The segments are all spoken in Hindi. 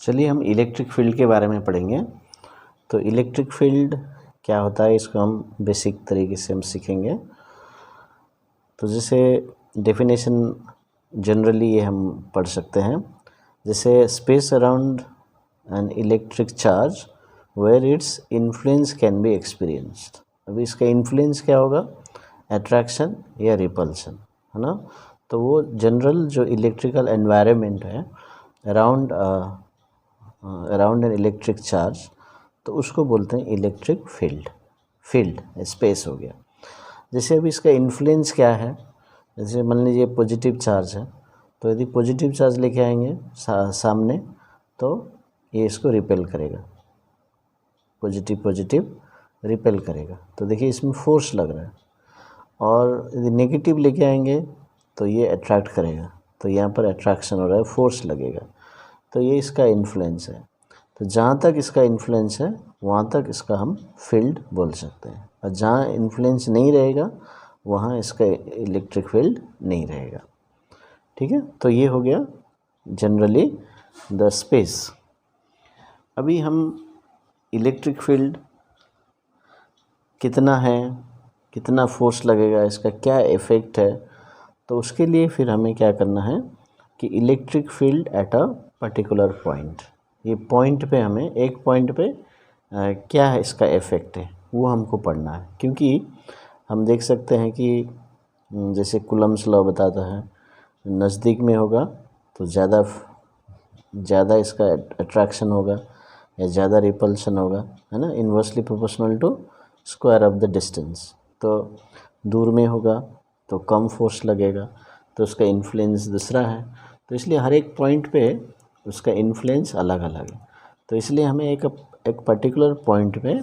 चलिए हम इलेक्ट्रिक फील्ड के बारे में पढ़ेंगे। तो इलेक्ट्रिक फील्ड क्या होता है इसको हम बेसिक तरीके से हम सीखेंगे। तो जैसे डेफिनेशन जनरली ये हम पढ़ सकते हैं, जैसे space around an electric charge where its influence can be experienced. अभी इसका इन्फ्लुएंस क्या होगा, अट्रैक्शन या रिपल्शन, है ना। तो वो जनरल जो इलेक्ट्रिकल एनवायरनमेंट है अराउंड एन इलेक्ट्रिक चार्ज, तो उसको बोलते हैं इलेक्ट्रिक फील्ड स्पेस हो गया। जैसे अभी इसका इन्फ्लुएंस क्या है, जैसे मान लीजिए पॉजिटिव चार्ज है, तो यदि पॉजिटिव चार्ज लेके आएंगे सामने तो ये इसको रिपेल करेगा, पॉजिटिव रिपेल करेगा। तो देखिए इसमें फोर्स लग रहा है। और यदि नेगेटिव लेके आएंगे तो ये अट्रैक्ट करेगा, तो यहाँ पर अट्रैक्शन हो रहा है, फोर्स लगेगा। तो ये इसका इन्फ्लुएंस है। तो जहाँ तक इसका इन्फ्लुएंस है वहाँ तक इसका हम फील्ड बोल सकते हैं, और जहाँ इन्फ्लुएंस नहीं रहेगा वहाँ इसका इलेक्ट्रिक फील्ड नहीं रहेगा। ठीक है, तो ये हो गया जनरली द स्पेस। अभी हम इलेक्ट्रिक फील्ड कितना है, कितना फोर्स लगेगा, इसका क्या इफ़ेक्ट है, तो उसके लिए फिर हमें क्या करना है कि electric field at a particular point, ये पॉइंट पे हमें एक पॉइंट पे क्या है इसका इफ़ेक्ट है वो हमको पढ़ना है। क्योंकि हम देख सकते हैं कि जैसे कूलम्ब्स लॉ बताता है, नज़दीक में होगा तो ज़्यादा इसका अट्रैक्शन होगा या ज़्यादा रिपल्शन होगा, है ना, inversely proportional to square of the distance. तो दूर में होगा तो कम फोर्स लगेगा, तो उसका इन्फ्लुएंस दूसरा है। तो इसलिए हर एक पॉइंट पे उसका इन्फ्लुएंस अलग अलग है। तो इसलिए हमें एक पर्टिकुलर पॉइंट पे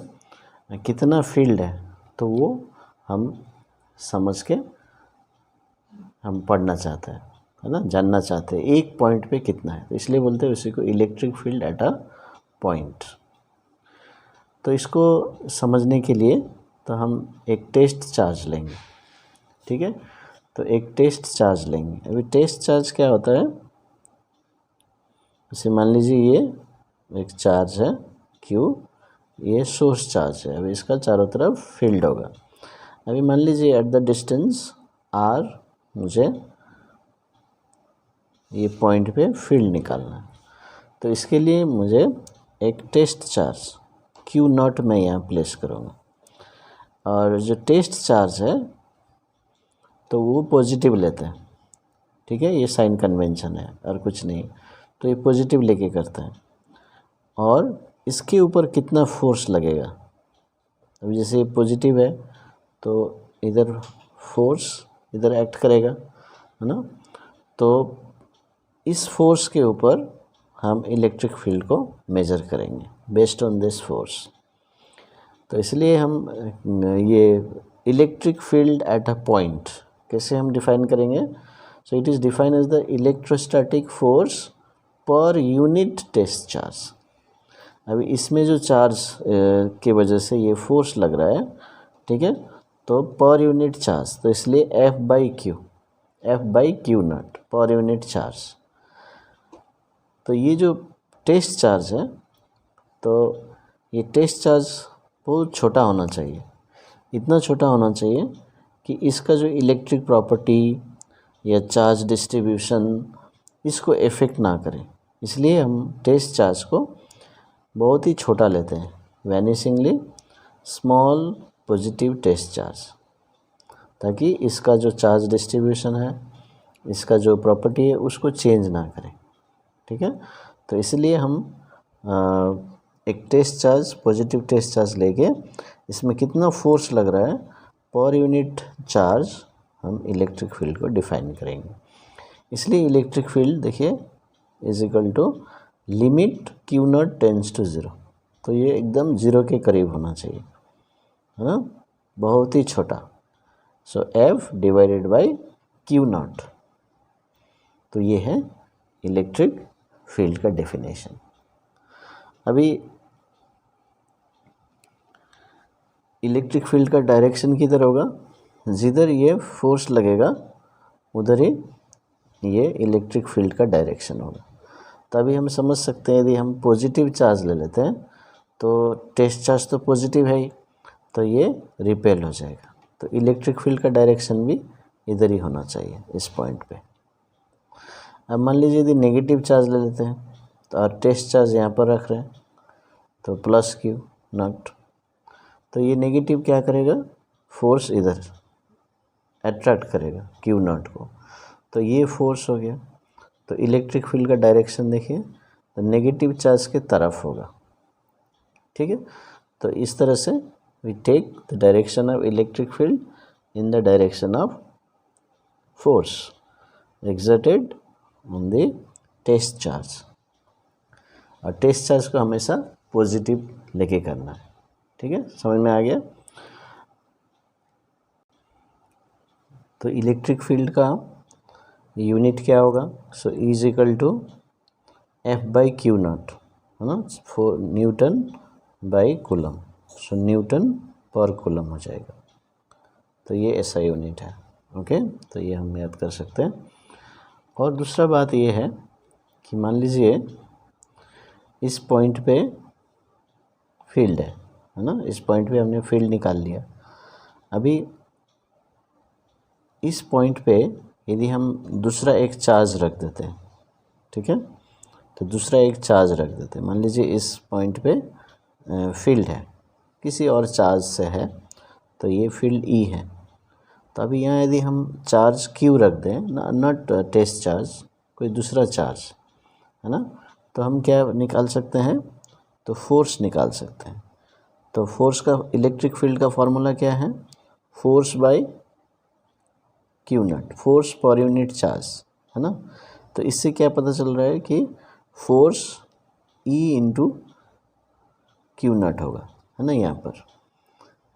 कितना फील्ड है तो वो हम समझ के हम पढ़ना चाहते हैं, है ना, जानना चाहते हैं एक पॉइंट पे कितना है। तो इसलिए बोलते हैं उसी को electric field at a point. तो इसको समझने के लिए तो हम एक टेस्ट चार्ज लेंगे। ठीक है, तो एक टेस्ट चार्ज लेंगे। अभी टेस्ट चार्ज क्या होता है, जैसे मान लीजिए ये एक चार्ज है Q, ये सोर्स चार्ज है। अभी इसका चारों तरफ फील्ड होगा। अभी मान लीजिए एट द डिस्टेंस R मुझे ये पॉइंट पे फील्ड निकालना है। तो इसके लिए मुझे एक टेस्ट चार्ज Q0 मैं यहाँ प्लेस करूँगा। और जो टेस्ट चार्ज है तो वो पॉजिटिव लेता है। ठीक है, ये साइन कन्वेंशन है और कुछ नहीं। तो ये पॉजिटिव लेके करता है। और इसके ऊपर कितना फोर्स लगेगा, अभी जैसे ये पॉजिटिव है तो इधर फोर्स इधर एक्ट करेगा, है ना। तो इस फोर्स के ऊपर हम इलेक्ट्रिक फील्ड को मेज़र करेंगे बेस्ड ऑन दिस फोर्स। तो इसलिए हम ये electric field at a point कैसे हम डिफाइन करेंगे। So it is defined as the electrostatic force per unit test charge. अभी इसमें जो चार्ज की वजह से ये फोर्स लग रहा है, ठीक है, तो पर यूनिट चार्ज, तो इसलिए F बाई क्यू नॉट पर यूनिट चार्ज। तो ये जो टेस्ट चार्ज है, तो ये टेस्ट चार्ज बहुत छोटा होना चाहिए, इतना छोटा होना चाहिए कि इसका जो इलेक्ट्रिक प्रॉपर्टी या चार्ज डिस्ट्रीब्यूशन इसको इफ़ेक्ट ना करे। इसलिए हम टेस्ट चार्ज को बहुत ही छोटा लेते हैं, वैनिशिंगली स्मॉल पॉजिटिव टेस्ट चार्ज, ताकि इसका जो चार्ज डिस्ट्रीब्यूशन है, इसका जो प्रॉपर्टी है उसको चेंज ना करें। ठीक है, तो इसलिए हम एक test charge, positive test charge लेके इसमें कितना फोर्स लग रहा है पर यूनिट चार्ज हम इलेक्ट्रिक फील्ड को डिफाइन करेंगे। इसलिए इलेक्ट्रिक फील्ड देखिए is equal to limit Q0 tends to 0। तो ये एकदम 0 के करीब होना चाहिए, है ना, बहुत ही छोटा। सो F डिवाइडेड बाई Q0। तो ये है इलेक्ट्रिक फील्ड का डेफिनेशन। अभी इलेक्ट्रिक फील्ड का डायरेक्शन किधर होगा, जिधर ये फोर्स लगेगा उधर ही ये इलेक्ट्रिक फील्ड का डायरेक्शन होगा। तभी हम समझ सकते हैं, यदि हम पॉजिटिव चार्ज ले लेते हैं तो टेस्ट चार्ज तो पॉजिटिव है ही, तो ये रिपेल हो जाएगा। तो इलेक्ट्रिक फील्ड का डायरेक्शन भी इधर ही होना चाहिए, इस पॉइंट पे। अब मान लीजिए यदि नेगेटिव चार्ज ले लेते हैं तो और टेस्ट चार्ज यहाँ पर रख रहे हैं तो प्लस क्यू नॉट, तो ये नेगेटिव क्या करेगा, फोर्स इधर अट्रैक्ट करेगा क्यू नॉट को, तो ये फोर्स हो गया। तो इलेक्ट्रिक फील्ड का डायरेक्शन देखिए तो नेगेटिव चार्ज के तरफ होगा, ठीक है। तो इस तरह से we take the direction of electric field in the direction of force exerted on the test charge, और टेस्ट चार्ज को हमेशा पॉजिटिव लेके करना है, ठीक है। समझ में आ गया। तो इलेक्ट्रिक फील्ड का यूनिट क्या होगा, so E is equal to F by Q naught, है ना, for newton by coulomb, so newton per coulomb हो जाएगा। तो ये ऐसा यूनिट है, ओके। तो ये हम याद कर सकते हैं। और दूसरा बात ये है कि मान लीजिए इस पॉइंट पे फील्ड है ना, इस पॉइंट पे हमने फील्ड निकाल लिया। अभी इस पॉइंट पे यदि हम दूसरा एक चार्ज रख देते हैं, ठीक है, तो दूसरा एक चार्ज रख देते हैं। मान लीजिए इस पॉइंट पे फील्ड है, किसी और चार्ज से है, तो ये फील्ड E है। तो अभी यहाँ यदि हम चार्ज Q रख दें, नॉट टेस्ट चार्ज, कोई दूसरा चार्ज, है ना, तो हम क्या निकाल सकते हैं, तो फोर्स निकाल सकते हैं। तो फोर्स का, इलेक्ट्रिक फील्ड का फॉर्मूला क्या है, force by Q not, force per unit charge, है ना। तो इससे क्या पता चल रहा है कि force E into Q not होगा, है ना। यहाँ पर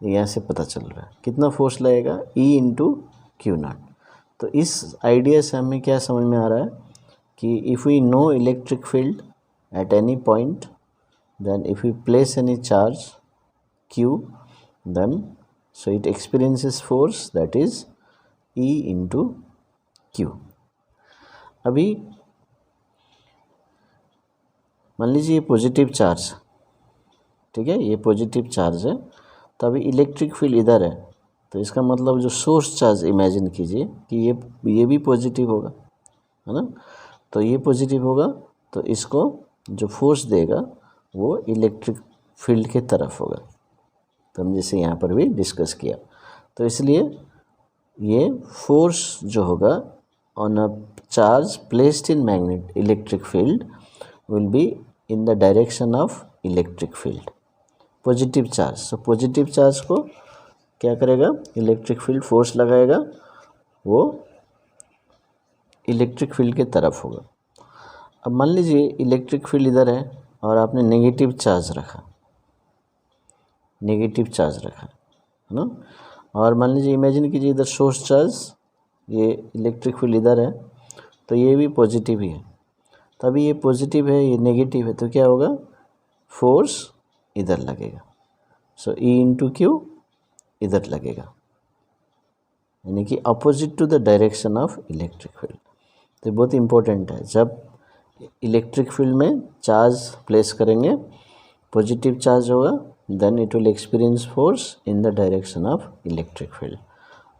यहाँ से पता चल रहा है कितना फोर्स लगेगा, E इंटू क्यू नॉट। तो इस आइडिया से हमें क्या समझ में आ रहा है कि if we know electric field at any point, then if we place any charge Q, then so it experiences force that is E into Q। अभी मान लीजिए ये पॉजिटिव चार्ज, ठीक है, ये पॉजिटिव चार्ज है, तो अभी इलेक्ट्रिक फील्ड इधर है, तो इसका मतलब जो सोर्स चार्ज इमेजिन कीजिए कि ये भी पॉजिटिव होगा, है ना। तो ये पॉजिटिव होगा, तो इसको जो फोर्स देगा वो इलेक्ट्रिक फील्ड के तरफ होगा। तो हम जैसे यहाँ पर भी डिस्कस किया, तो इसलिए ये फोर्स जो होगा on a charge placed in magnet electric field will be in the direction of electric field, positive charge. So positive charge को क्या करेगा, इलेक्ट्रिक फील्ड फोर्स लगाएगा, वो इलेक्ट्रिक फील्ड के तरफ होगा। अब मान लीजिए इलेक्ट्रिक फील्ड इधर है और आपने नेगेटिव चार्ज रखा, है ना। और मान लीजिए इमेजिन कीजिए इधर सोर्स चार्ज, ये इलेक्ट्रिक फील्ड इधर है, तो ये भी पॉजिटिव ही है। तो अभी ये पॉजिटिव है, ये नेगेटिव है, तो क्या होगा, फोर्स इधर लगेगा। सो E इंटू क्यू इधर लगेगा, यानी कि opposite to the direction of electric field. तो बहुत इंपॉर्टेंट है, जब इलेक्ट्रिक फील्ड में चार्ज प्लेस करेंगे, पॉजिटिव चार्ज होगा, then it will experience force in the direction of electric field.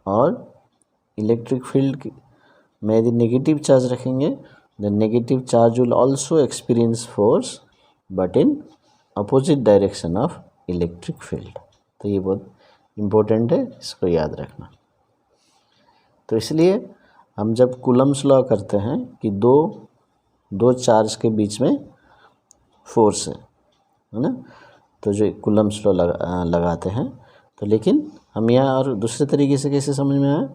और इलेक्ट्रिक फील्ड में यदि नेगेटिव चार्ज रखेंगे, the negative charge will also experience force but in opposite direction of electric field. तो ये बहुत इम्पोर्टेंट है, इसको याद रखना। तो इसलिए हम जब कूलम्स लॉ करते हैं कि दो चार्ज के बीच में फोर्स है ना, तो जो कूलम्स लॉ लगाते हैं। तो लेकिन हम यहाँ और दूसरे तरीके से कैसे समझ में आया,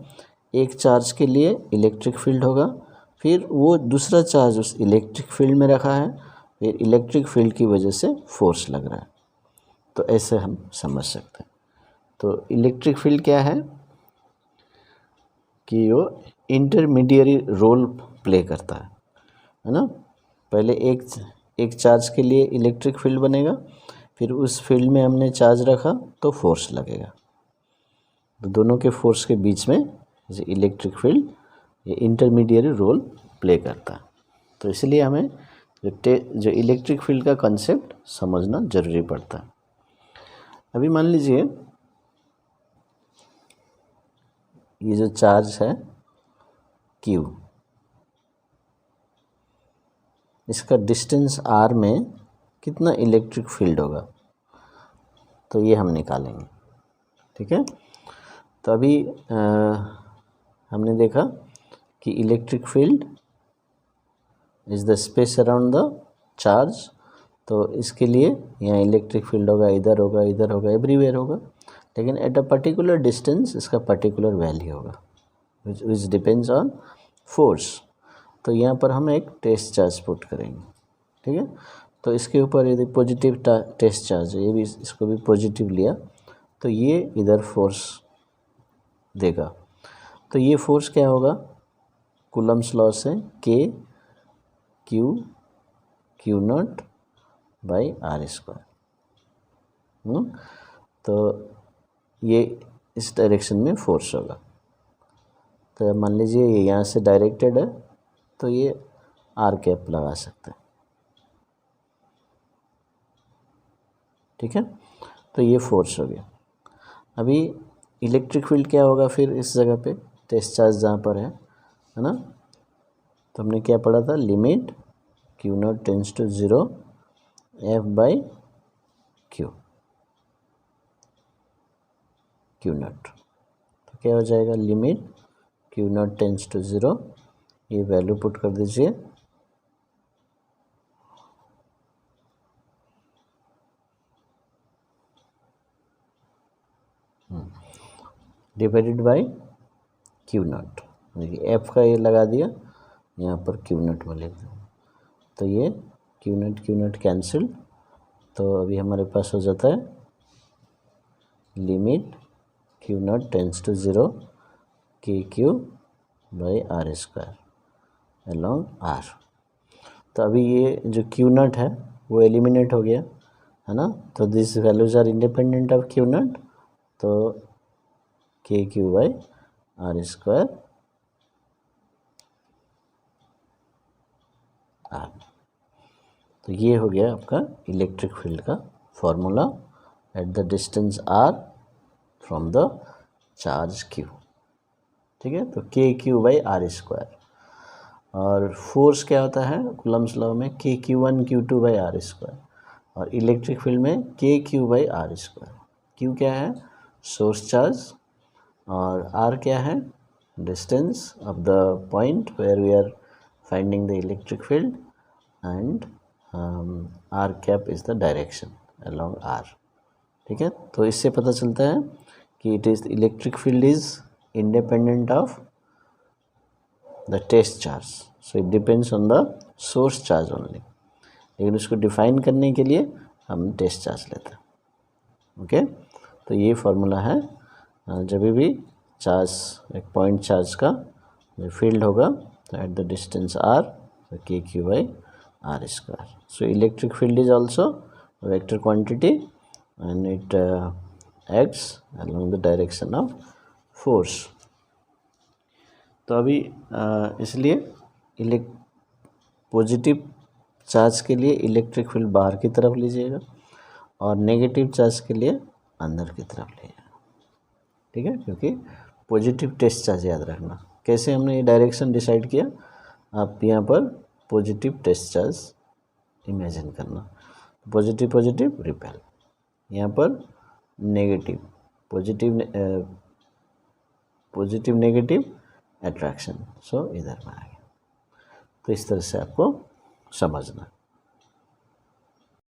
एक चार्ज के लिए इलेक्ट्रिक फील्ड होगा, फिर वो दूसरा चार्ज उस इलेक्ट्रिक फील्ड में रखा है, फिर इलेक्ट्रिक फील्ड की वजह से फोर्स लग रहा है। तो ऐसे हम समझ सकते हैं। तो इलेक्ट्रिक फील्ड क्या है कि वो इंटरमीडिएरी रोल प्ले करता है ना। पहले एक चार्ज के लिए इलेक्ट्रिक फील्ड बनेगा, फिर उस फील्ड में हमने चार्ज रखा तो फोर्स लगेगा। तो दोनों के फोर्स के बीच में इलेक्ट्रिक फील्ड ये इंटरमीडिएरी रोल प्ले करता है। तो इसलिए हमें जो इलेक्ट्रिक फील्ड का कंसेप्ट समझना जरूरी पड़ता है। अभी मान लीजिए ये जो चार्ज है Q, इसका डिस्टेंस r में कितना इलेक्ट्रिक फील्ड होगा, तो ये हम निकालेंगे। ठीक है, तो अभी हमने देखा कि electric field is the space around the charge, तो इसके लिए यहाँ इलेक्ट्रिक फील्ड होगा, इधर होगा, इधर होगा, एवरीवेयर होगा, लेकिन एट अ पर्टिकुलर डिस्टेंस इसका पर्टिकुलर वैल्यू होगा विच डिपेंड्स ऑन फोर्स। तो यहाँ पर हम एक टेस्ट चार्ज पुट करेंगे। ठीक है, तो इसके ऊपर यदि पॉजिटिव टेस्ट चार्ज है, ये भी इसको भी पॉजिटिव लिया, तो ये इधर फोर्स देगा। तो ये फोर्स क्या होगा, कूलम्स लॉ से K Q not by R square. तो ये इस डायरेक्शन में फोर्स होगा। तो मान लीजिए ये यहाँ से डायरेक्टेड है, तो ये R कैप लगा सकते हैं। ठीक है, तो ये फोर्स हो गया। अभी इलेक्ट्रिक फील्ड क्या होगा फिर इस जगह पे, टेस्ट चार्ज जहाँ पर है ना, तो हमने क्या पढ़ा था, limit Q naught tends to 0 F by Q naught. तो क्या हो जाएगा, limit Q naught tends to 0, ये वैल्यू पुट कर दीजिए, डिवाइडेड बाई Q नॉट। देखिए F का ये लगा दिया, यहाँ पर Q नॉट में लिख दिया, तो ये Q नॉट कैंसिल। तो अभी हमारे पास हो जाता है limit Q naught tends to 0 KQ by R square along R। तो अभी ये जो Q नॉट है वो एलिमिनेट हो गया है ना, तो this values are independent of Q naught, तो KQ by R square R। तो ये हो गया आपका इलेक्ट्रिक फील्ड का formula at the distance R from the charge Q। ठीक है, तो KQ बाई R स्क्वायर। और फोर्स क्या होता है कूलम्स लॉ में, KQ1 Q2 by R square, और इलेक्ट्रिक फील्ड में KQ by R square. Q क्या है, सोर्स चार्ज, और R क्या है, distance of the point where we are finding the electric field, and R cap is the direction along R। ठीक है, तो इससे पता चलता है कि it is electric field is independent of the test charge, so it depends on the source charge only, लेकिन उसको डिफाइन करने के लिए हम टेस्ट चार्ज लेते हैं। ओके, तो ये फार्मूला है, जब भी चार्ज एक पॉइंट चार्ज का जो फील्ड होगा, तो एट द डिस्टेंस R, तो KQ by R square. So electric field is also vector quantity and it acts along the direction of force. तो अभी इसलिए पॉजिटिव चार्ज के लिए इलेक्ट्रिक फील्ड बाहर की तरफ लीजिएगा और नेगेटिव चार्ज के लिए अंदर की तरफ लीजिएगा। ठीक है, क्योंकि पॉजिटिव टेस्ट चार्ज याद रखना। कैसे हमने ये डायरेक्शन डिसाइड किया, आप यहाँ पर पॉजिटिव टेस्ट चार्ज इमेजिन करना, पॉजिटिव पॉजिटिव रिपेल, यहाँ पर नेगेटिव पॉजिटिव नेगेटिव अट्रैक्शन, सो इधर में आ गया। तो इस तरह से आपको समझना।